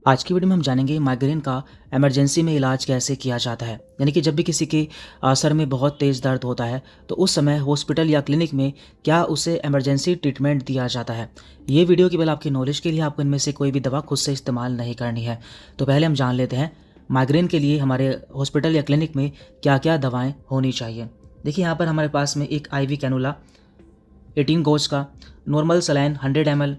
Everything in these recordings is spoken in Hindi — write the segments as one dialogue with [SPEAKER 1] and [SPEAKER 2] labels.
[SPEAKER 1] आज की वीडियो में हम जानेंगे माइग्रेन का इमरजेंसी में इलाज कैसे किया जाता है। यानी कि जब भी किसी के सर में बहुत तेज़ दर्द होता है तो उस समय हॉस्पिटल या क्लिनिक में क्या उसे इमरजेंसी ट्रीटमेंट दिया जाता है। ये वीडियो केवल आपकी नॉलेज के लिए, आपको इनमें से कोई भी दवा खुद से इस्तेमाल नहीं करनी है। तो पहले हम जान लेते हैं माइग्रेन के लिए हमारे हॉस्पिटल या क्लिनिक में क्या क्या दवाएँ होनी चाहिए। देखिए यहाँ पर हमारे पास में एक IV कैनुला 18 गोज का, normal saline 100 ml,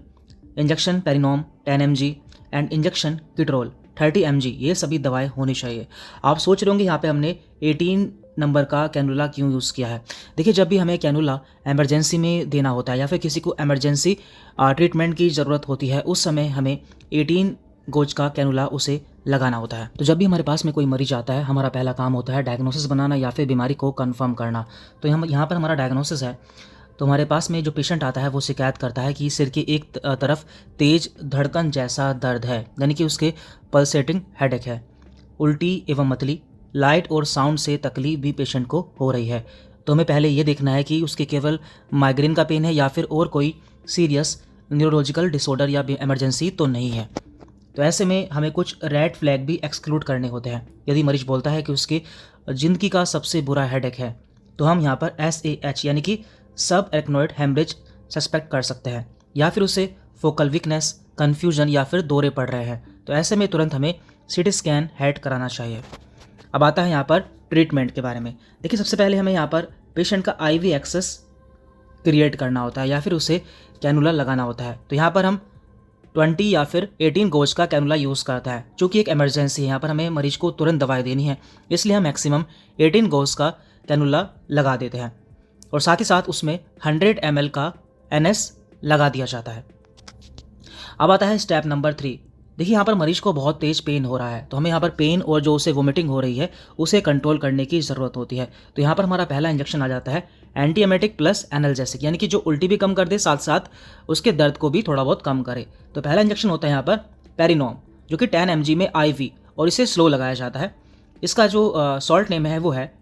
[SPEAKER 1] injection Perinorm 10 mg and injection Ketorol 30 mg, ये सभी दवाएं होनी चाहिए। आप सोच रहे होंगे यहाँ पे हमने 18 नंबर का कैनुला क्यों यूज़ किया है। देखिए जब भी हमें कैनुला इमरजेंसी में देना होता है या फिर किसी को इमरजेंसी ट्रीटमेंट की ज़रूरत होती है, उस समय हमें 18 गोज का कैनुला उसे लगाना होता है। तो जब भी हमारे पास में कोई मरीज आता है, हमारा पहला काम होता है डायग्नोसिस बनाना या फिर बीमारी को कन्फर्म करना। तो हम यहाँ पर हमारा डायग्नोसिस है। तो हमारे पास में जो पेशेंट आता है वो शिकायत करता है कि सिर की एक तरफ तेज धड़कन जैसा दर्द है, यानी कि उसके पल्सेटिंग हेडेक है, उल्टी एवं मतली, लाइट और साउंड से तकलीफ भी पेशेंट को हो रही है। तो हमें पहले ये देखना है कि उसके केवल माइग्रेन का पेन है या फिर और कोई सीरियस न्यूरोलॉजिकल डिसऑर्डर या इमरजेंसी तो नहीं है। तो ऐसे में हमें कुछ रेड फ्लैग भी एक्सक्लूड करने होते हैं। यदि मरीज बोलता है कि उसकी ज़िंदगी का सबसे बुरा हेडेक है, तो हम यहाँ पर SAH यानी कि सब एरेक्नोइड हेमरेज सस्पेक्ट कर सकते हैं, या फिर उसे फोकल वीकनेस, कन्फ्यूजन या फिर दौरे पड़ रहे हैं। तो ऐसे में तुरंत हमें CT स्कैन हेड कराना चाहिए। अब आता है यहाँ पर ट्रीटमेंट के बारे में। देखिए सबसे पहले हमें यहाँ पर पेशेंट का IV एक्सेस क्रिएट करना होता है या फिर उसे कैनुला लगाना होता है। तो यहाँ पर हम 20 या फिर 18 गोज का कैनुला यूज़ करता है। चूँकि एक इमरजेंसी है, यहाँ पर हमें मरीज को तुरंत दवाई देनी है, इसलिए हम मैक्सिमम 18 गोज का कैनुला लगा देते हैं और साथ ही साथ उसमें 100 ml का NS लगा दिया जाता है। अब आता है स्टेप नंबर 3। देखिए यहाँ पर मरीज को बहुत तेज़ पेन हो रहा है, तो हमें यहाँ पर पेन और जो उसे वोमिटिंग हो रही है उसे कंट्रोल करने की ज़रूरत होती है। तो यहाँ पर हमारा पहला इंजेक्शन आ जाता है एंटी एमेटिक प्लस एनाल्जेसिक, यानी कि जो उल्टी भी कम कर दे, साथ साथ उसके दर्द को भी थोड़ा बहुत कम करे। तो पहला इंजेक्शन होता है यहाँ पर पेरिनोम, जो कि 10 mg में IV, और इसे स्लो लगाया जाता है। इसका जो सॉल्ट नेम है वो है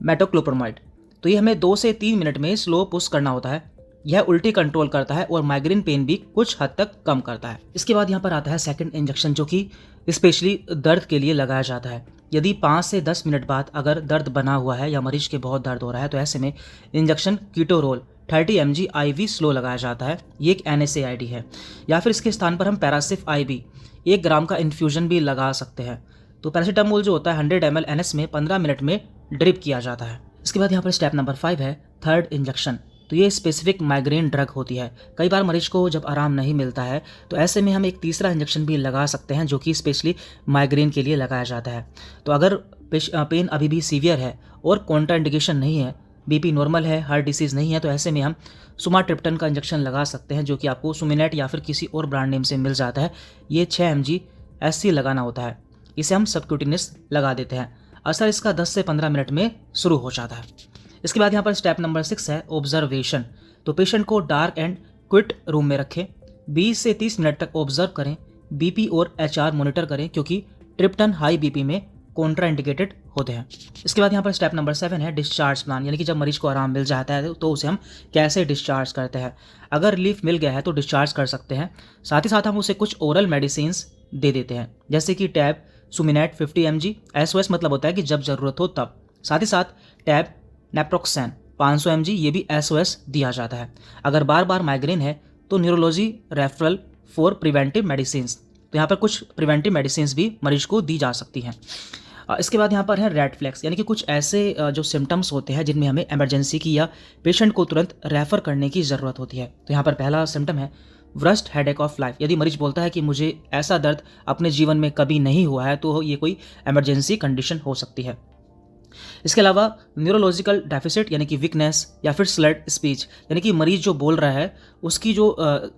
[SPEAKER 1] मेटोक्लोप्रोमाइड। तो ये हमें 2 से 3 मिनट में स्लो पुश करना होता है। यह उल्टी कंट्रोल करता है और माइग्रेन पेन भी कुछ हद तक कम करता है। इसके बाद यहाँ पर आता है सेकंड इंजेक्शन, जो कि स्पेशली दर्द के लिए लगाया जाता है। यदि 5 से 10 मिनट बाद अगर दर्द बना हुआ है या मरीज के बहुत दर्द हो रहा है, तो ऐसे में injection Ketorol 30 mg IV slow लगाया जाता है। ये एक NSAID है, या फिर इसके स्थान पर हम पैरासिफ IV 1 ग्राम का इन्फ्यूजन भी लगा सकते हैं। तो पैरासीटामोल जो होता है 100 ml NS में 15 मिनट में ड्रिप किया जाता है। इसके बाद यहाँ पर स्टेप नंबर 5 है थर्ड इंजेक्शन। तो ये स्पेसिफिक माइग्रेन ड्रग होती है। कई बार मरीज को जब आराम नहीं मिलता है तो ऐसे में हम एक तीसरा इंजेक्शन भी लगा सकते हैं, जो कि स्पेशली माइग्रेन के लिए लगाया जाता है। तो अगर पेन अभी भी सीवियर है और कॉन्ट्राइंडिकेशन नहीं है, BP नॉर्मल है, हार्ट डिसीज़ नहीं है, तो ऐसे में हम सुमाट्रिप्टन का इंजेक्शन लगा सकते हैं, जो कि आपको सुमिनेट या फिर किसी और ब्रांड नेम से मिल जाता है। ये 6 mg SC लगाना होता है। इसे हम सबक्यूटेनियस लगा देते हैं। असर इसका 10 से 15 मिनट में शुरू हो जाता है। इसके बाद यहाँ पर स्टेप नंबर 6 है ऑब्जर्वेशन। तो पेशेंट को डार्क एंड क्विट रूम में रखें, 20 से 30 मिनट तक ऑब्जर्व करें, BP और HR मॉनिटर करें, क्योंकि ट्रिप्टन हाई BP में कॉन्ट्राइंडिकेटेड होते हैं। इसके बाद यहाँ पर स्टेप नंबर 7 है डिस्चार्ज प्लान, यानी कि जब मरीज को आराम मिल जाता है तो उसे हम कैसे डिस्चार्ज करते हैं। अगर रिलीफ मिल गया है तो डिस्चार्ज कर सकते हैं। साथ ही साथ हम उसे कुछ ओरल मेडिसिन दे देते हैं, जैसे कि टैब सुमिनेट 50 mg, SOS मतलब होता है कि जब ज़रूरत हो तब। साथ ही साथ टैब नेप्रोक्सेन 500 mg, ये भी SOS दिया जाता है। अगर बार बार माइग्रेन है तो neurology referral for preventive medicine. तो यहाँ पर कुछ प्रिवेंटिव मेडिसिन भी मरीज को दी जा सकती हैं। इसके बाद यहाँ पर है रेड फ्लैग्स, यानी कि कुछ ऐसे जो सिम्टम्स होते हैं जिनमें हमें इमरजेंसी की या पेशेंट को तुरंत रेफ़र करने की ज़रूरत होती है। तो यहाँ पर पहला सिम्टम है वर्स्ट हेडेक ऑफ लाइफ। यदि मरीज बोलता है कि मुझे ऐसा दर्द अपने जीवन में कभी नहीं हुआ है, तो ये कोई इमरजेंसी कंडीशन हो सकती है। इसके अलावा न्यूरोलॉजिकल डेफिसिट, यानी कि वीकनेस या फिर स्लर्ड स्पीच, यानी कि मरीज जो बोल रहा है उसकी जो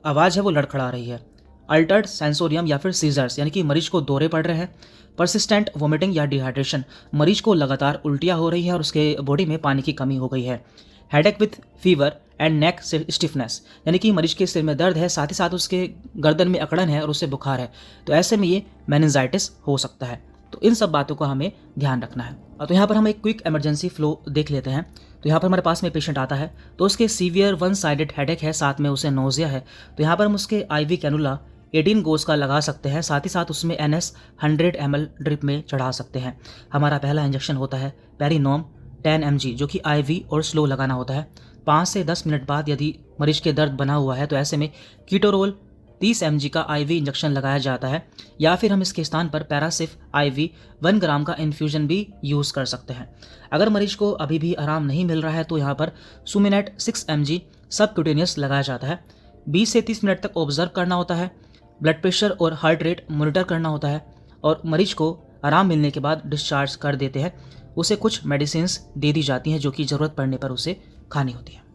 [SPEAKER 1] आवाज़ है वो लड़खड़ा रही है। अल्टर्ड सेंसोरियम या फिर सीजर्स, यानी कि मरीज को दौरे पड़ रहे हैं। परसिस्टेंट वोमिटिंग या डिहाइड्रेशन, मरीज को लगातार उल्टियाँ हो रही है और उसके बॉडी में पानी की कमी हो गई है। Headache with fever and neck stiffness, यानी कि मरीज के सिर में दर्द है, साथ ही साथ उसके गर्दन में अकड़न है और उससे बुखार है। तो ऐसे में ये मेनिंजाइटिस हो सकता है। तो इन सब बातों का हमें ध्यान रखना है। तो यहाँ पर हम एक क्विक इमरजेंसी फ्लो देख लेते हैं। तो यहाँ पर हमारे पास में पेशेंट आता है तो उसके सीवियर 1 साइडेड हेडेक है, साथ में उसे नोजिया है। तो यहाँ पर हम उसके IV कैनुला 18 गोज का लगा सकते हैं, साथ ही साथ उसमें NS 100 ml ड्रिप में चढ़ा सकते हैं। हमारा पहला इंजेक्शन होता है पेरिनोम 10 mg, जो कि IV और स्लो लगाना होता है। 5 से 10 मिनट बाद यदि मरीज के दर्द बना हुआ है तो ऐसे में कीटोरोल 30 mg का IV इंजेक्शन लगाया जाता है, या फिर हम इसके स्थान पर पैरासिफ IV 1 ग्राम का इन्फ्यूजन भी यूज़ कर सकते हैं। अगर मरीज को अभी भी आराम नहीं मिल रहा है तो यहाँ पर सुमिनेट 6 mg सबक्यूटेनियस लगाया जाता है। 20 से 30 मिनट तक ऑब्जर्व करना होता है, ब्लड प्रेशर और हार्ट रेट मॉनिटर करना होता है, और मरीज को आराम मिलने के बाद डिस्चार्ज कर देते हैं। उसे कुछ मेडिसिन्स दे दी जाती हैं जो कि ज़रूरत पड़ने पर उसे खानी होती है।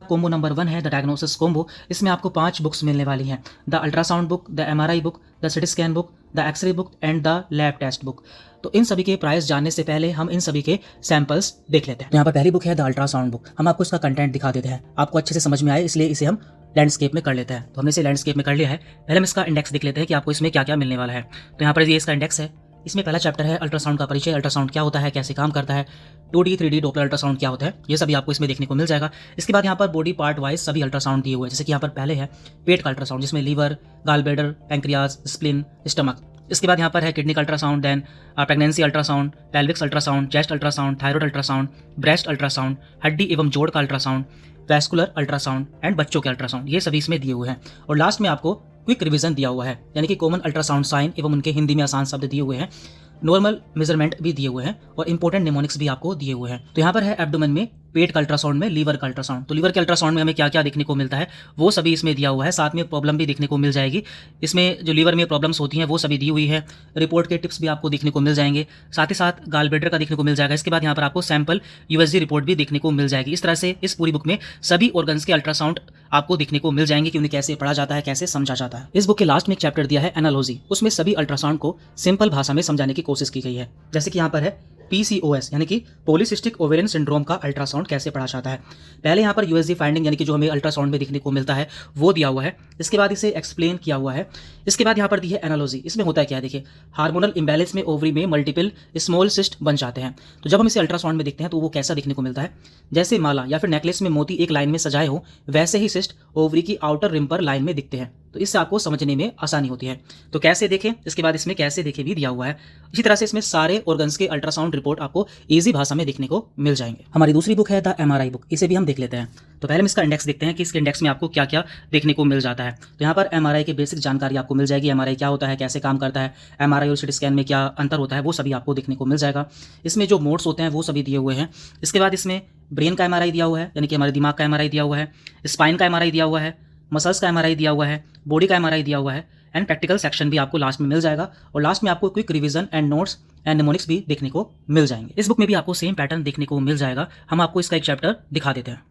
[SPEAKER 1] कोम्बो नंबर 1 है द डायग्नोसिस कोम्बो। इसमें आपको 5 बुक्स मिलने वाली हैं, the ultrasound book, the MRI book, the CT scan book, the x-ray book and the lab test book. तो इन सभी के प्राइस जानने से पहले हम इन सभी के सैंपल्स देख लेते हैं। यहाँ पर पहली बुक है द अल्ट्रासाउंड बुक। हम आपको इसका कंटेंट दिखा देते हैं, आपको अच्छे से समझ में आए इसलिए इसे हम लैंडस्केप में कर लेते हैं। तो हमने इसे लैंडस्केप में कर लिया है। पहले हम इसका इंडेक्स देख लेते हैं कि आपको इसमें क्या क्या मिलने वाला है। तो यहाँ पर ये इसका इंडेक्स है। इसमें पहला चैप्टर है अल्ट्रासाउंड का परिचय, अल्ट्रासाउंड क्या होता है, कैसे काम करता है, 2D 3D डॉपलर अल्ट्रासाउंड क्या होता है, ये सभी आपको इसमें देखने को मिल जाएगा। इसके बाद यहाँ पर बॉडी पार्ट वाइज सभी अल्ट्रासाउंड दिए हुए हैं, जैसे कि यहाँ पर पहले है पेट का अल्ट्रासाउंड जिसमें liver, gall bladder, pancreas, spline, stomach. इसके बाद यहाँ पर है किडनी का ultrasound, then pregnancy ultrasound, pelvics ultrasound, chest ultrasound, thyroid ultrasound, breast ultrasound, हड्डी एवं जोड़ का अल्ट्रासाउंड, वैस्कुलर अल्ट्रासाउंड एंड बच्चों के अल्ट्रासाउंड, ये सभी इसमें दिए हुए हैं। और लास्ट में आपको क्विक रिवीजन दिया हुआ है, यानी कि कॉमन अल्ट्रासाउंड साइन एवं उनके हिंदी में आसान शब्द दिए हुए हैं, नॉर्मल मेजरमेंट भी दिए हुए हैं और इंपॉर्टेंट निमोनिक्स भी आपको दिए हुए हैं। तो यहाँ पर है एब्डोमेन में पेट का अल्ट्रासाउंड में लीवर का अल्ट्रासाउंड। तो लीवर के अल्ट्रासाउंड में हमें क्या क्या देखने को मिलता है वो सभी इसमें दिया हुआ है, साथ में प्रॉब्लम भी देखने को मिल जाएगी। इसमें जो लीवर में प्रॉब्लम्स होती हैं वो सभी दी हुई है, रिपोर्ट के टिप्स भी आपको देखने को मिल जाएंगे, साथ ही साथ गाल ब्लैडर का देखने को मिल जाएगा। इसके बाद यहाँ पर आपको सैंपल USG रिपोर्ट भी देखने को मिल जाएगी। इस तरह से इस पूरी बुक में सभी ऑर्गन्स के अल्ट्रासाउंड आपको देखने को मिल जाएंगे कि उन्हें कैसे पढ़ा जाता है, कैसे समझा जाता है। इस बुक के लास्ट में एक चैप्टर दिया है एनालॉजी, उसमें सभी अल्ट्रासाउंड को सिंपल भाषा में समझाने की कोशिश की गई है। जैसे कि यहाँ पर है PCOS यानी कि पॉलीसिस्टिक ओवेरियन सिंड्रोम का अल्ट्रासाउंड कैसे पढ़ा जाता है। पहले यहाँ पर USG फाइंडिंग यानी कि जो हमें अल्ट्रासाउंड में देखने को मिलता है वो दिया हुआ है, इसके बाद इसे एक्सप्लेन किया हुआ है। इसके बाद यहाँ पर दी है एनालॉजी। इसमें होता है क्या है, देखिए हार्मोनल इम्बैलेंस में ओवरी में मल्टीपल स्मॉल सिस्ट बन जाते हैं। तो जब हम इसे अल्ट्रासाउंड में देखते हैं तो वो कैसा देखने को मिलता है, जैसे माला या फिर नेकलेस में मोती एक लाइन में सजाए हो वैसे ही सिस्ट ओवरी की आउटर रिम पर लाइन में दिखते हैं। तो इससे आपको समझने में आसानी होती है। तो कैसे देखें, इसके बाद इसमें कैसे देखें भी दिया हुआ है। इसी तरह से इसमें सारे ऑर्गन्स के अल्ट्रासाउंड रिपोर्ट आपको इजी भाषा में देखने को मिल जाएंगे। हमारी दूसरी बुक है द MRI बुक, इसे भी हम देख लेते हैं। तो पहले हम इसका इंडेक्स देखते हैं कि इसके इंडेक्स में आपको क्या क्या देखने को मिल जाता है। तो यहाँ पर MRI की बेसिक जानकारी आपको मिल जाएगी, MRI क्या होता है, कैसे काम करता है, MRI और सिटी स्कैन में क्या अंतर होता है, वो सभी आपको देखने को मिल जाएगा। इसमें जो मोड्स होते हैं वो सभी दिए हुए हैं। इसके बाद इसमें ब्रेन का MRI दिया हुआ है, यानी कि हमारे दिमाग का MRI दिया हुआ है, स्पाइन का MRI दिया हुआ है, मसल्स का MRI दिया हुआ है, बॉडी का MRI दिया हुआ है एंड प्रैक्टिकल सेक्शन भी आपको लास्ट में मिल जाएगा। और लास्ट में आपको quick revision and notes and mnemonics भी देखने को मिल जाएंगे। इस बुक में भी आपको सेम पैटर्न देखने को मिल जाएगा। हम आपको इसका एक चैप्टर दिखा देते हैं।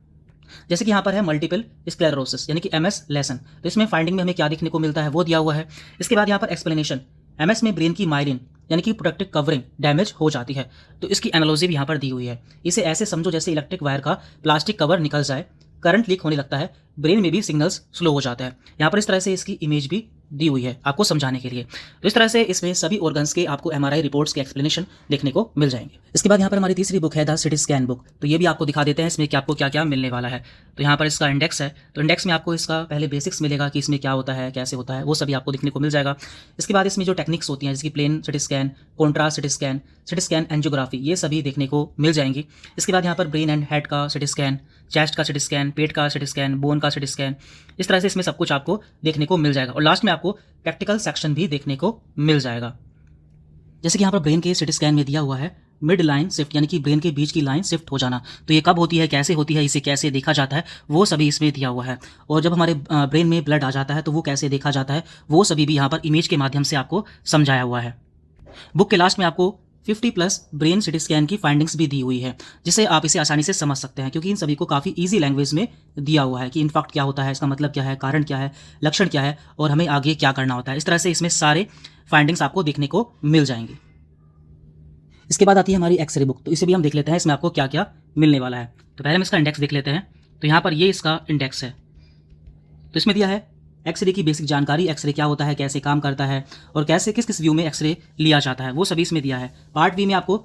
[SPEAKER 1] जैसे कि यहाँ पर है मल्टीपल स्क्लेरोसिस यानी कि MS लेसन। तो इसमें फाइंडिंग में हमें क्या देखने को मिलता है वो दिया हुआ है। इसके बाद यहाँ पर एक्सप्लेनेशन, MS में ब्रेन की माइलिन यानी कि प्रोटेक्टिव कवरिंग डैमेज हो जाती है, तो इसकी एनालॉजी भी यहाँ पर दी हुई है। इसे ऐसे समझो जैसे इलेक्ट्रिक वायर का प्लास्टिक कवर निकल जाए, करंट लीक होने लगता है, ब्रेन में भी सिग्नल्स स्लो हो जाता है। यहाँ पर इस तरह से इसकी इमेज भी दी हुई है आपको समझाने के लिए। तो इस तरह से इसमें सभी ऑर्गन्स के आपको MRI रिपोर्ट्स के एक्सप्लेनेशन देखने को मिल जाएंगे। इसके बाद यहाँ पर हमारी तीसरी बुक है द सिटी स्कैन बुक। तो ये भी आपको दिखा देते हैं इसमें कि आपको क्या क्या मिलने वाला है। तो यहाँ पर इसका इंडेक्स है, तो इंडेक्स में आपको इसका पहले बेसिक्स मिलेगा कि इसमें क्या होता है, कैसे होता है, वो सभी आपको देखने को मिल जाएगा। इसके बाद इसमें जो टेक्निक्स होती हैं जैसे कि plain CT scan, contrast CT scan angiography, ये सभी देखने को मिल जाएंगी। इसके बाद यहाँ पर ब्रेन एंड हेड का सिटी स्कैन, चेस्ट का सिटी स्कैन, पेट का सिटी स्कैन, बोन का सिटी स्कैन, इस तरह से इसमें सब कुछ आपको देखने को मिल जाएगा। और लास्ट में आपको प्रैक्टिकल सेक्शन भी देखने को मिल जाएगा। जैसे कि यहाँ पर ब्रेन के सिटी स्कैन में दिया हुआ है मिड लाइन शिफ्ट यानी कि ब्रेन के बीच की लाइन शिफ्ट हो जाना। तो ये कब होती है, कैसे होती है, इसे कैसे देखा जाता है, वो सभी इसमें दिया हुआ है। और जब हमारे ब्रेन में ब्लड आ जाता है तो वो कैसे देखा जाता है, वो सभी भी यहाँ पर इमेज के माध्यम से आपको समझाया हुआ है। बुक के लास्ट में आपको 50+ ब्रेन सिटी स्कैन की फाइंडिंग्स भी दी हुई है, जिसे आप इसे आसानी से समझ सकते हैं क्योंकि इन सभी को काफ़ी इजी लैंग्वेज में दिया हुआ है कि इनफैक्ट क्या होता है, इसका मतलब क्या है, कारण क्या है, लक्षण क्या है और हमें आगे क्या करना होता है। इस तरह से इसमें सारे फाइंडिंग्स आपको देखने को मिल जाएंगी। इसके बाद आती है हमारी एक्सरे बुक। तो इसे भी हम देख लेते हैं इसमें आपको क्या क्या मिलने वाला है। तो पहले हम इसका इंडेक्स देख लेते हैं। तो यहाँ पर ये इसका इंडेक्स है। तो इसमें दिया है एक्सरे की बेसिक जानकारी, एक्सरे क्या होता है, कैसे काम करता है और कैसे किस किस व्यू में एक्सरे लिया जाता है, वो सभी इसमें दिया है। पार्ट बी में आपको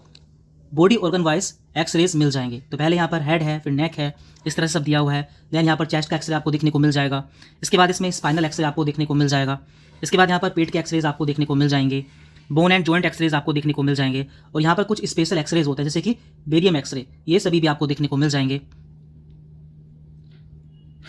[SPEAKER 1] बॉडी ऑर्गन वाइज एक्सरेज मिल जाएंगे। तो पहले यहाँ पर हेड है, फिर नेक है, इस तरह सब दिया हुआ है। देन यहाँ पर चेस्ट का एक्सरे आपको देखने को मिल जाएगा। इसके बाद इसमें स्पाइनल एक्सरे आपको देखने को मिल जाएगा। इसके बाद यहाँ पर पेट के एक्सरेज आपको देखने को मिल जाएंगे, बोन एंड जॉइंट एक्सरेज आपको देखने को मिल जाएंगे, और यहाँ पर कुछ स्पेशल एक्सरेज होते हैं जैसे कि बेरियम एक्सरे, ये सभी भी आपको देखने को मिल जाएंगे।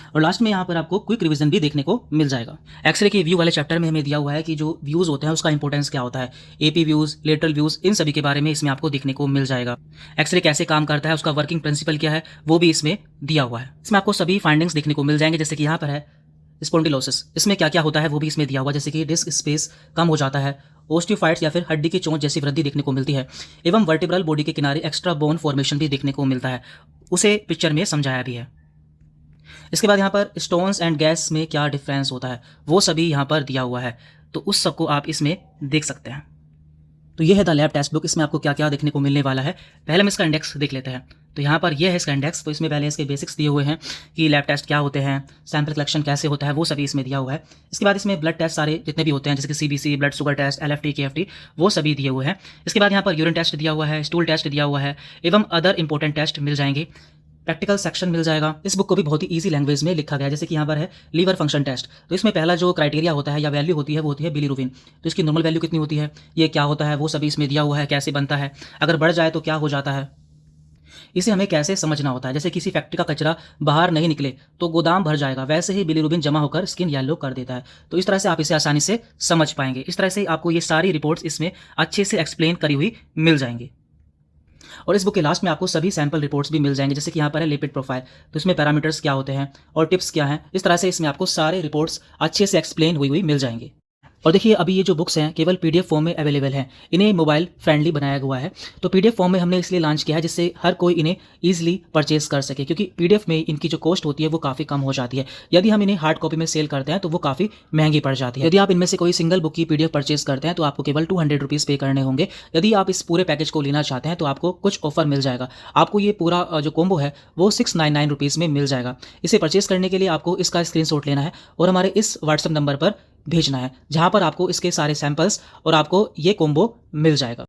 [SPEAKER 1] और लास्ट में यहाँ पर आपको क्विक रिवीजन भी देखने को मिल जाएगा। एक्सरे के व्यू वाले चैप्टर में हमें दिया हुआ है कि जो व्यूज होते हैं उसका इंपॉर्टेंस क्या होता है, एपी व्यूज, लेटरल व्यूज, इन सभी के बारे में इसमें आपको देखने को मिल जाएगा। एक्सरे कैसे काम करता है, उसका वर्किंग प्रिंसिपल क्या है, वो भी इसमें दिया हुआ है। इसमें आपको सभी फाइंडिंग्स देखने को मिल जाएंगे, जैसे कि यहाँ पर है स्पॉन्डिलोसिस, इसमें क्या क्या होता है वो भी इसमें दिया हुआ, जैसे कि डिस्क स्पेस कम हो जाता है, ओस्टियोफाइट्स या फिर हड्डी की चोंच जैसी वृद्धि देखने को मिलती है, एवं वर्टिब्रल बॉडी के किनारे एक्स्ट्रा बोन फॉर्मेशन भी देखने को मिलता है, उसे पिक्चर में समझाया भी है। इसके बाद यहाँ पर स्टोन्स एंड गैस में क्या डिफरेंस होता है वो सभी यहाँ पर दिया हुआ है, तो उस सबको आप इसमें देख सकते हैं। तो ये है द लैब टेक्स्ट बुक, इसमें आपको क्या क्या देखने को मिलने वाला है। पहले हम इसका इंडेक्स देख लेते हैं। तो यहाँ पर ये है इसका इंडेक्स, तो इसमें पहले इसके बेसिक्स दिए हुए हैं कि लैब टेस्ट क्या होते हैं, सैंपल कलेक्शन कैसे होता है, वो सभी इसमें दिया हुआ है। इसके बाद इसमें ब्लड टेस्ट सारे जितने भी होते हैं जैसे कि CBC, blood sugar test, LFT, KFT, वो सभी दिए हुए हैं। इसके बाद यहाँ पर यूरिन टेस्ट दिया हुआ है, स्टूल टेस्ट दिया हुआ है, एवं अदर इंपॉर्टेंट टेस्ट मिल जाएंगे। प्रैक्टिकल सेक्शन मिल जाएगा। इस बुक को भी बहुत ही इजी लैंग्वेज में लिखा गया है, जैसे कि यहाँ पर है लीवर फंक्शन टेस्ट। तो इसमें पहला जो क्राइटेरिया होता है या वैल्यू होती है वो होती है बिलीरुबिन। तो इसकी नॉर्मल वैल्यू कितनी होती है, ये क्या होता है, वो सभी इसमें दिया हुआ है, कैसे बनता है, अगर बढ़ जाए तो क्या हो जाता है, इसे हमें कैसे समझना होता है। जैसे किसी फैक्ट्री का कचरा बाहर नहीं निकले तो गोदाम भर जाएगा, वैसे ही बिलीरुबिन जमा होकर स्किन येलो कर देता है। तो इस तरह से आप इसे आसानी से समझ पाएंगे। इस तरह से आपको ये सारी रिपोर्ट्स इसमें अच्छे से एक्सप्लेन करी हुई मिल जाएंगी। और इस बुक के लास्ट में आपको सभी सैंपल रिपोर्ट्स भी मिल जाएंगे, जैसे कि यहाँ पर है लिपिड प्रोफाइल, तो इसमें पैरामीटर्स क्या होते हैं और टिप्स क्या हैं। इस तरह से इसमें आपको सारे रिपोर्ट्स अच्छे से एक्सप्लेन हुई मिल जाएंगे। और देखिए अभी ये जो बुक्स हैं केवल पीडीएफ फॉर्म में अवेलेबल हैं, इन्हें मोबाइल फ्रेंडली बनाया हुआ है। तो पीडीएफ फॉर्म में हमने इसलिए लॉन्च किया है जिससे हर कोई इन्हें ईजिली परचेज कर सके, क्योंकि पीडीएफ में इनकी जो कॉस्ट होती है वो काफ़ी कम हो जाती है। यदि हम इन्हें हार्ड कॉपी में सेल करते हैं तो वो काफ़ी महंगी पड़ जाती है। यदि आप इनमें से कोई सिंगल बुक की पीडीएफ परचेज करते हैं तो आपको केवल 200 रुपीज़ पे करने होंगे। यदि आप इस पूरे पैकेज को लेना चाहते हैं तो आपको कुछ ऑफर मिल जाएगा। आपको ये पूरा जो कॉम्बो है वो 699 रुपीज़ में मिल जाएगा। इसे परचेज करने के लिए आपको इसका स्क्रीनशॉट लेना है और हमारे इस व्हाट्सएप नंबर पर भेजना है, जहां पर आपको इसके सारे सैंपल्स और आपको ये कॉम्बो मिल जाएगा।